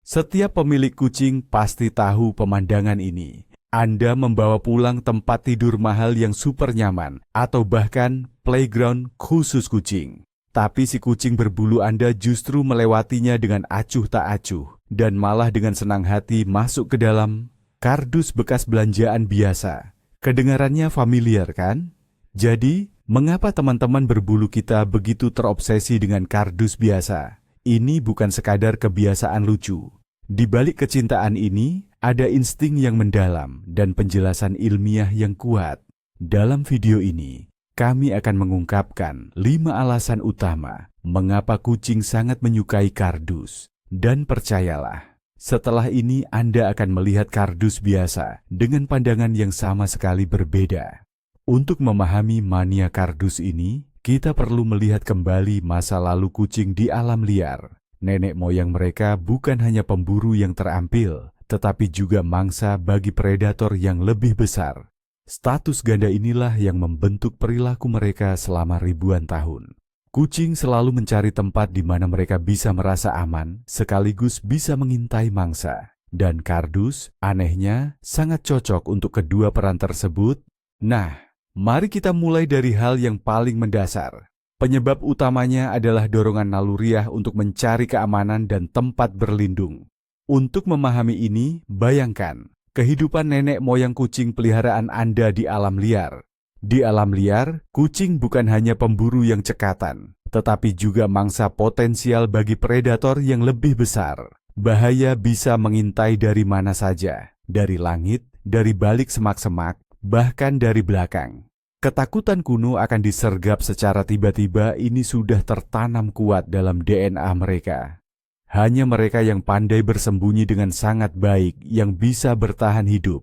Setiap pemilik kucing pasti tahu pemandangan ini. Anda membawa pulang tempat tidur mahal yang super nyaman, atau bahkan playground khusus kucing. Tapi si kucing berbulu Anda justru melewatinya dengan acuh tak acuh, dan malah dengan senang hati masuk ke dalam kardus bekas belanjaan biasa. Kedengarannya familiar kan? Jadi, mengapa teman-teman berbulu kita begitu terobsesi dengan kardus biasa? Ini bukan sekadar kebiasaan lucu. Di balik kecintaan ini, ada insting yang mendalam dan penjelasan ilmiah yang kuat. Dalam video ini, kami akan mengungkapkan 5 alasan utama mengapa kucing sangat menyukai kardus. Dan percayalah, setelah ini Anda akan melihat kardus biasa dengan pandangan yang sama sekali berbeda. Untuk memahami mania kardus ini, kita perlu melihat kembali masa lalu kucing di alam liar. Nenek moyang mereka bukan hanya pemburu yang terampil, tetapi juga mangsa bagi predator yang lebih besar. Status ganda inilah yang membentuk perilaku mereka selama ribuan tahun. Kucing selalu mencari tempat di mana mereka bisa merasa aman, sekaligus bisa mengintai mangsa. Dan kardus, anehnya, sangat cocok untuk kedua peran tersebut. Nah, mari kita mulai dari hal yang paling mendasar. Penyebab utamanya adalah dorongan naluriah untuk mencari keamanan dan tempat berlindung. Untuk memahami ini, bayangkan kehidupan nenek moyang kucing peliharaan Anda di alam liar. Di alam liar, kucing bukan hanya pemburu yang cekatan, tetapi juga mangsa potensial bagi predator yang lebih besar. Bahaya bisa mengintai dari mana saja, dari langit, dari balik semak-semak, bahkan dari belakang. Ketakutan kuno akan disergap secara tiba-tiba ini sudah tertanam kuat dalam DNA mereka. Hanya mereka yang pandai bersembunyi dengan sangat baik yang bisa bertahan hidup.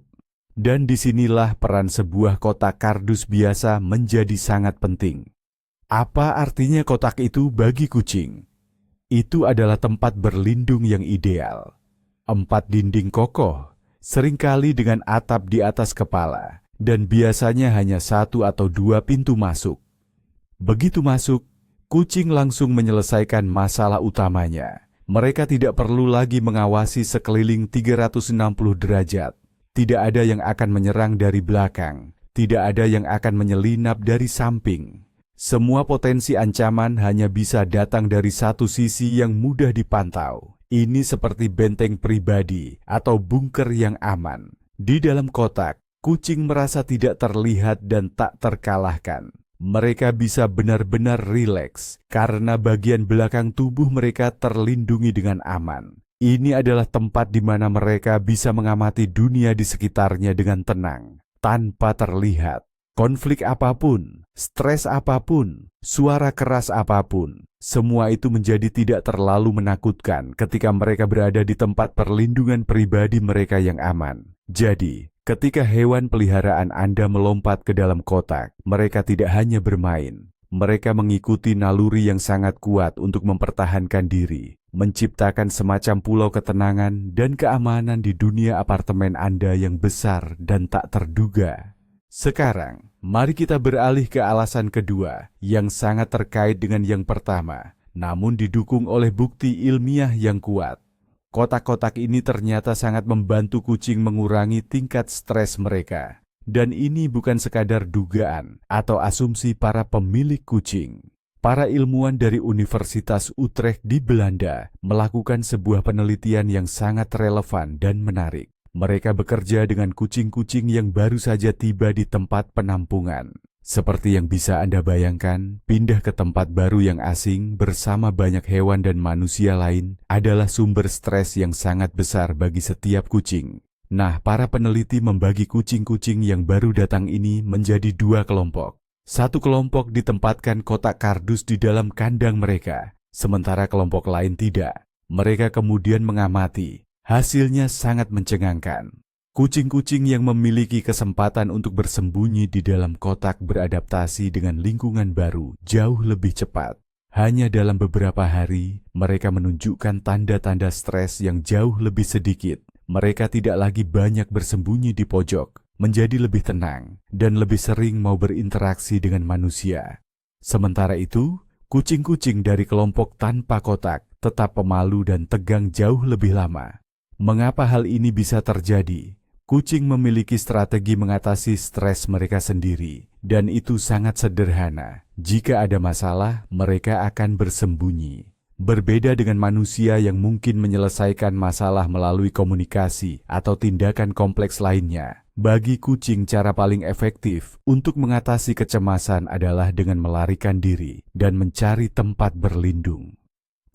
Dan disinilah peran sebuah kotak kardus biasa menjadi sangat penting. Apa artinya kotak itu bagi kucing? Itu adalah tempat berlindung yang ideal. 4 dinding kokoh, seringkali dengan atap di atas kepala. Dan biasanya hanya 1 atau 2 pintu masuk. Begitu masuk, kucing langsung menyelesaikan masalah utamanya. Mereka tidak perlu lagi mengawasi sekeliling 360 derajat. Tidak ada yang akan menyerang dari belakang. Tidak ada yang akan menyelinap dari samping. Semua potensi ancaman hanya bisa datang dari satu sisi yang mudah dipantau. Ini seperti benteng pribadi atau bunker yang aman. Di dalam kotak, kucing merasa tidak terlihat dan tak terkalahkan. Mereka bisa benar-benar rileks karena bagian belakang tubuh mereka terlindungi dengan aman. Ini adalah tempat di mana mereka bisa mengamati dunia di sekitarnya dengan tenang, tanpa terlihat. Konflik apapun, stres apapun, suara keras apapun, semua itu menjadi tidak terlalu menakutkan ketika mereka berada di tempat perlindungan pribadi mereka yang aman. Jadi, ketika hewan peliharaan Anda melompat ke dalam kotak, mereka tidak hanya bermain. Mereka mengikuti naluri yang sangat kuat untuk mempertahankan diri, menciptakan semacam pulau ketenangan dan keamanan di dunia apartemen Anda yang besar dan tak terduga. Sekarang, mari kita beralih ke alasan kedua yang sangat terkait dengan yang pertama, namun didukung oleh bukti ilmiah yang kuat. Kotak-kotak ini ternyata sangat membantu kucing mengurangi tingkat stres mereka. Dan ini bukan sekadar dugaan atau asumsi para pemilik kucing. Para ilmuwan dari Universitas Utrecht di Belanda melakukan sebuah penelitian yang sangat relevan dan menarik. Mereka bekerja dengan kucing-kucing yang baru saja tiba di tempat penampungan. Seperti yang bisa Anda bayangkan, pindah ke tempat baru yang asing bersama banyak hewan dan manusia lain adalah sumber stres yang sangat besar bagi setiap kucing. Nah, para peneliti membagi kucing-kucing yang baru datang ini menjadi 2 kelompok. Satu kelompok ditempatkan kotak kardus di dalam kandang mereka, sementara kelompok lain tidak. Mereka kemudian mengamati. Hasilnya sangat mencengangkan. Kucing-kucing yang memiliki kesempatan untuk bersembunyi di dalam kotak beradaptasi dengan lingkungan baru jauh lebih cepat. Hanya dalam beberapa hari, mereka menunjukkan tanda-tanda stres yang jauh lebih sedikit. Mereka tidak lagi banyak bersembunyi di pojok, menjadi lebih tenang, dan lebih sering mau berinteraksi dengan manusia. Sementara itu, kucing-kucing dari kelompok tanpa kotak tetap pemalu dan tegang jauh lebih lama. Mengapa hal ini bisa terjadi? Kucing memiliki strategi mengatasi stres mereka sendiri, dan itu sangat sederhana. Jika ada masalah, mereka akan bersembunyi. Berbeda dengan manusia yang mungkin menyelesaikan masalah melalui komunikasi atau tindakan kompleks lainnya, bagi kucing cara paling efektif untuk mengatasi kecemasan adalah dengan melarikan diri dan mencari tempat berlindung.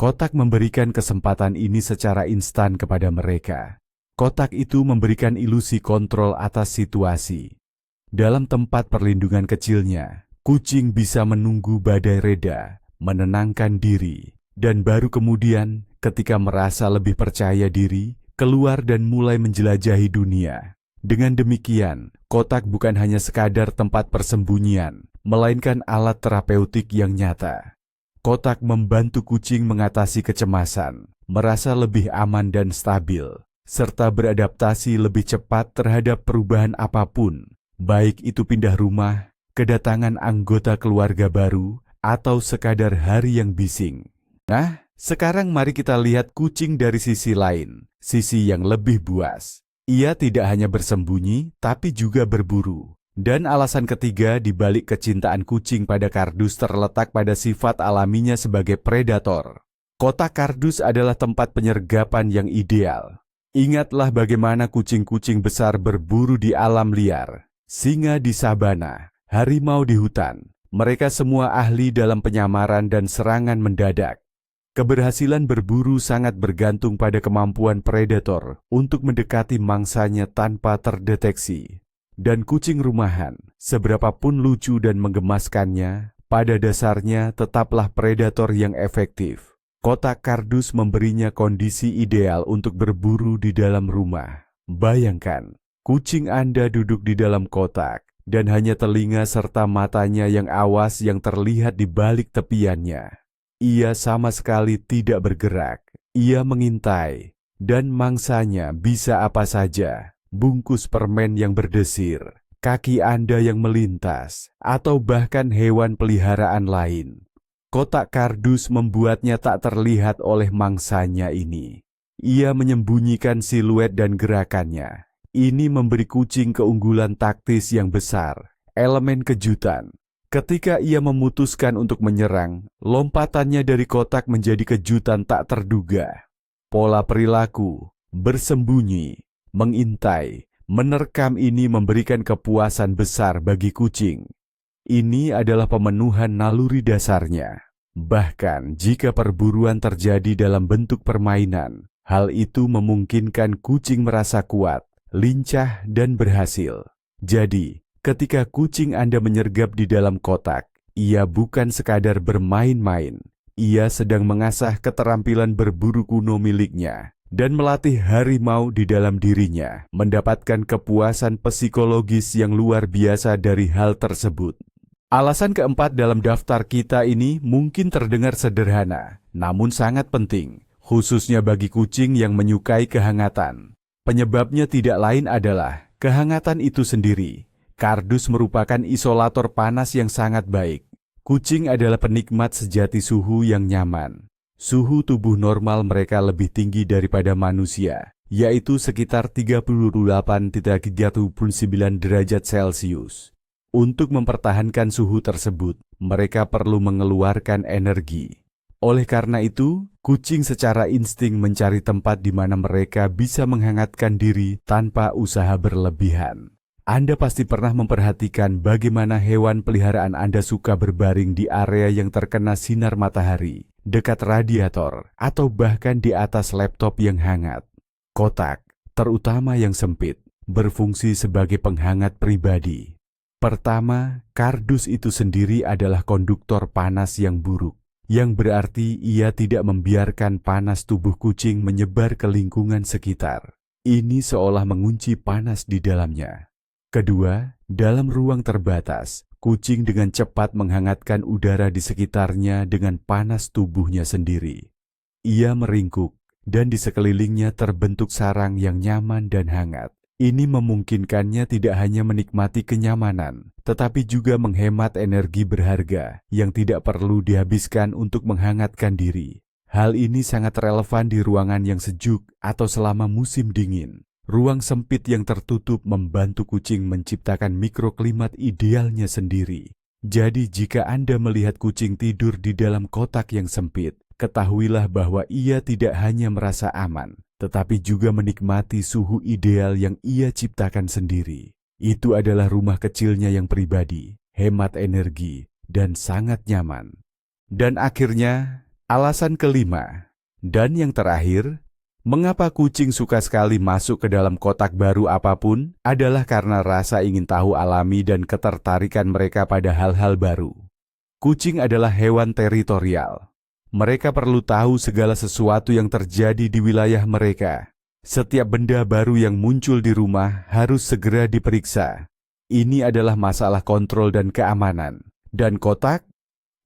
Kotak memberikan kesempatan ini secara instan kepada mereka. Kotak itu memberikan ilusi kontrol atas situasi. Dalam tempat perlindungan kecilnya, kucing bisa menunggu badai reda, menenangkan diri, dan baru kemudian ketika merasa lebih percaya diri, keluar dan mulai menjelajahi dunia. Dengan demikian, kotak bukan hanya sekadar tempat persembunyian, melainkan alat terapeutik yang nyata. Kotak membantu kucing mengatasi kecemasan, merasa lebih aman dan stabil, serta beradaptasi lebih cepat terhadap perubahan apapun, baik itu pindah rumah, kedatangan anggota keluarga baru, atau sekadar hari yang bising. Nah, sekarang mari kita lihat kucing dari sisi lain, sisi yang lebih buas. Ia tidak hanya bersembunyi, tapi juga berburu. Dan alasan ketiga di balik kecintaan kucing pada kardus terletak pada sifat alaminya sebagai predator. Kotak kardus adalah tempat penyergapan yang ideal. Ingatlah bagaimana kucing-kucing besar berburu di alam liar, singa di sabana, harimau di hutan. Mereka semua ahli dalam penyamaran dan serangan mendadak. Keberhasilan berburu sangat bergantung pada kemampuan predator untuk mendekati mangsanya tanpa terdeteksi. Dan kucing rumahan, seberapapun lucu dan menggemaskannya, pada dasarnya tetaplah predator yang efektif. Kotak kardus memberinya kondisi ideal untuk berburu di dalam rumah. Bayangkan, kucing Anda duduk di dalam kotak, dan hanya telinga serta matanya yang awas yang terlihat di balik tepiannya. Ia sama sekali tidak bergerak. Ia mengintai, dan mangsanya bisa apa saja. Bungkus permen yang berdesir, kaki Anda yang melintas, atau bahkan hewan peliharaan lain. Kotak kardus membuatnya tak terlihat oleh mangsanya ini. Ia menyembunyikan siluet dan gerakannya. Ini memberi kucing keunggulan taktis yang besar, elemen kejutan. Ketika ia memutuskan untuk menyerang, lompatannya dari kotak menjadi kejutan tak terduga. Pola perilaku, bersembunyi, mengintai, menerkam ini memberikan kepuasan besar bagi kucing. Ini adalah pemenuhan naluri dasarnya. Bahkan jika perburuan terjadi dalam bentuk permainan, hal itu memungkinkan kucing merasa kuat, lincah, dan berhasil. Jadi, ketika kucing Anda menyergap di dalam kotak, ia bukan sekadar bermain-main. Ia sedang mengasah keterampilan berburu kuno miliknya dan melatih harimau di dalam dirinya, mendapatkan kepuasan psikologis yang luar biasa dari hal tersebut. Alasan keempat dalam daftar kita ini mungkin terdengar sederhana, namun sangat penting, khususnya bagi kucing yang menyukai kehangatan. Penyebabnya tidak lain adalah kehangatan itu sendiri. Kardus merupakan isolator panas yang sangat baik. Kucing adalah penikmat sejati suhu yang nyaman. Suhu tubuh normal mereka lebih tinggi daripada manusia, yaitu sekitar 38,39 derajat Celcius. Untuk mempertahankan suhu tersebut, mereka perlu mengeluarkan energi. Oleh karena itu, kucing secara insting mencari tempat di mana mereka bisa menghangatkan diri tanpa usaha berlebihan. Anda pasti pernah memperhatikan bagaimana hewan peliharaan Anda suka berbaring di area yang terkena sinar matahari, dekat radiator, atau bahkan di atas laptop yang hangat. Kotak, terutama yang sempit, berfungsi sebagai penghangat pribadi. Pertama, kardus itu sendiri adalah konduktor panas yang buruk, yang berarti ia tidak membiarkan panas tubuh kucing menyebar ke lingkungan sekitar. Ini seolah mengunci panas di dalamnya. Kedua, dalam ruang terbatas, kucing dengan cepat menghangatkan udara di sekitarnya dengan panas tubuhnya sendiri. Ia meringkuk, dan di sekelilingnya terbentuk sarang yang nyaman dan hangat. Ini memungkinkannya tidak hanya menikmati kenyamanan, tetapi juga menghemat energi berharga yang tidak perlu dihabiskan untuk menghangatkan diri. Hal ini sangat relevan di ruangan yang sejuk atau selama musim dingin. Ruang sempit yang tertutup membantu kucing menciptakan mikroklimat idealnya sendiri. Jadi jika Anda melihat kucing tidur di dalam kotak yang sempit, ketahuilah bahwa ia tidak hanya merasa aman, tetapi juga menikmati suhu ideal yang ia ciptakan sendiri. Itu adalah rumah kecilnya yang pribadi, hemat energi, dan sangat nyaman. Dan akhirnya, alasan kelima, dan yang terakhir, mengapa kucing suka sekali masuk ke dalam kotak baru apapun adalah karena rasa ingin tahu alami dan ketertarikan mereka pada hal-hal baru. Kucing adalah hewan teritorial. Mereka perlu tahu segala sesuatu yang terjadi di wilayah mereka. Setiap benda baru yang muncul di rumah harus segera diperiksa. Ini adalah masalah kontrol dan keamanan. Dan kotak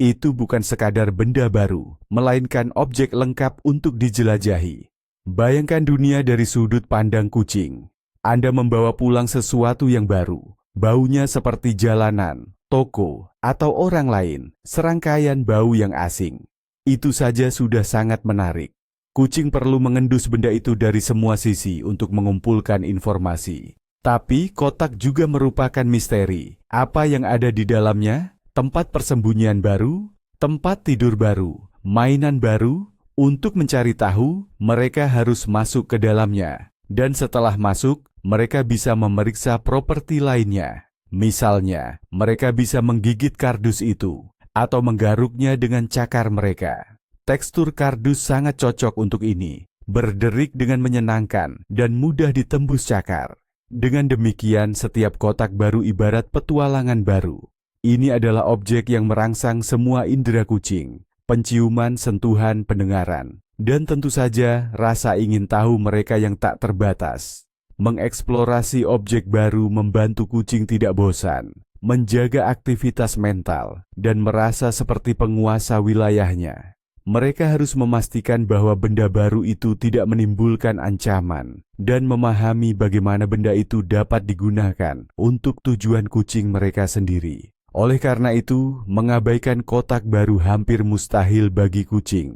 itu bukan sekadar benda baru, melainkan objek lengkap untuk dijelajahi. Bayangkan dunia dari sudut pandang kucing. Anda membawa pulang sesuatu yang baru. Baunya seperti jalanan, toko, atau orang lain, serangkaian bau yang asing. Itu saja sudah sangat menarik. Kucing perlu mengendus benda itu dari semua sisi untuk mengumpulkan informasi. Tapi kotak juga merupakan misteri. Apa yang ada di dalamnya? Tempat persembunyian baru, tempat tidur baru, mainan baru. Untuk mencari tahu, mereka harus masuk ke dalamnya. Dan setelah masuk, mereka bisa memeriksa properti lainnya. Misalnya, mereka bisa menggigit kardus itu, atau menggaruknya dengan cakar mereka. Tekstur kardus sangat cocok untuk ini, berderik dengan menyenangkan dan mudah ditembus cakar. Dengan demikian, setiap kotak baru ibarat petualangan baru. Ini adalah objek yang merangsang semua indera kucing, penciuman, sentuhan, pendengaran, dan tentu saja rasa ingin tahu mereka yang tak terbatas. Mengeksplorasi objek baru membantu kucing tidak bosan, menjaga aktivitas mental, dan merasa seperti penguasa wilayahnya. Mereka harus memastikan bahwa benda baru itu tidak menimbulkan ancaman, dan memahami bagaimana benda itu dapat digunakan untuk tujuan kucing mereka sendiri. Oleh karena itu, mengabaikan kotak baru hampir mustahil bagi kucing.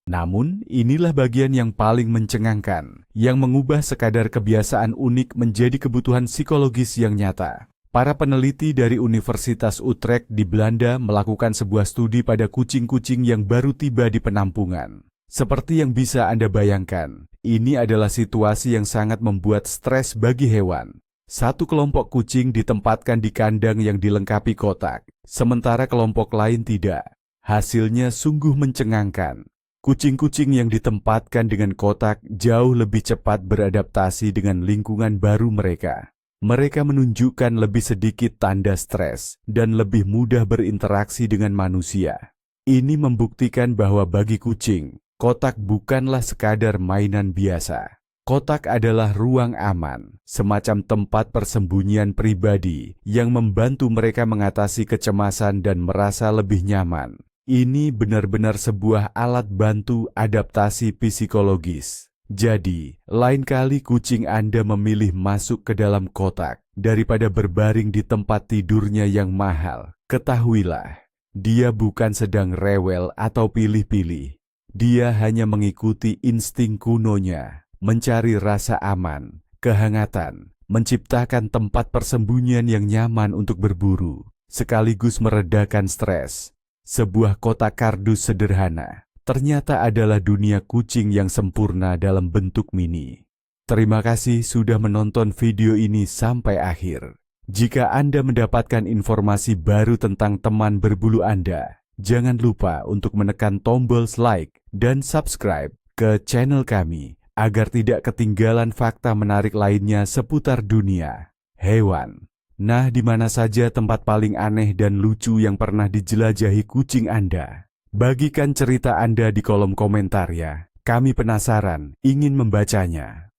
Namun, inilah bagian yang paling mencengangkan, yang mengubah sekadar kebiasaan unik menjadi kebutuhan psikologis yang nyata. Para peneliti dari Universitas Utrecht di Belanda melakukan sebuah studi pada kucing-kucing yang baru tiba di penampungan. Seperti yang bisa Anda bayangkan, ini adalah situasi yang sangat membuat stres bagi hewan. Satu kelompok kucing ditempatkan di kandang yang dilengkapi kotak, sementara kelompok lain tidak. Hasilnya sungguh mencengangkan. Kucing-kucing yang ditempatkan dengan kotak jauh lebih cepat beradaptasi dengan lingkungan baru mereka. Mereka menunjukkan lebih sedikit tanda stres dan lebih mudah berinteraksi dengan manusia. Ini membuktikan bahwa bagi kucing, kotak bukanlah sekadar mainan biasa. Kotak adalah ruang aman, semacam tempat persembunyian pribadi yang membantu mereka mengatasi kecemasan dan merasa lebih nyaman. Ini benar-benar sebuah alat bantu adaptasi psikologis. Jadi, lain kali kucing Anda memilih masuk ke dalam kotak daripada berbaring di tempat tidurnya yang mahal, ketahuilah, dia bukan sedang rewel atau pilih-pilih. Dia hanya mengikuti insting kunonya, mencari rasa aman, kehangatan, menciptakan tempat persembunyian yang nyaman untuk berburu, sekaligus meredakan stres. Sebuah kotak kardus sederhana ternyata adalah dunia kucing yang sempurna dalam bentuk mini. Terima kasih sudah menonton video ini sampai akhir. Jika Anda mendapatkan informasi baru tentang teman berbulu Anda, jangan lupa untuk menekan tombol like dan subscribe ke channel kami agar tidak ketinggalan fakta menarik lainnya seputar dunia hewan. Nah, di mana saja tempat paling aneh dan lucu yang pernah dijelajahi kucing Anda? Bagikan cerita Anda di kolom komentar ya. Kami penasaran, ingin membacanya.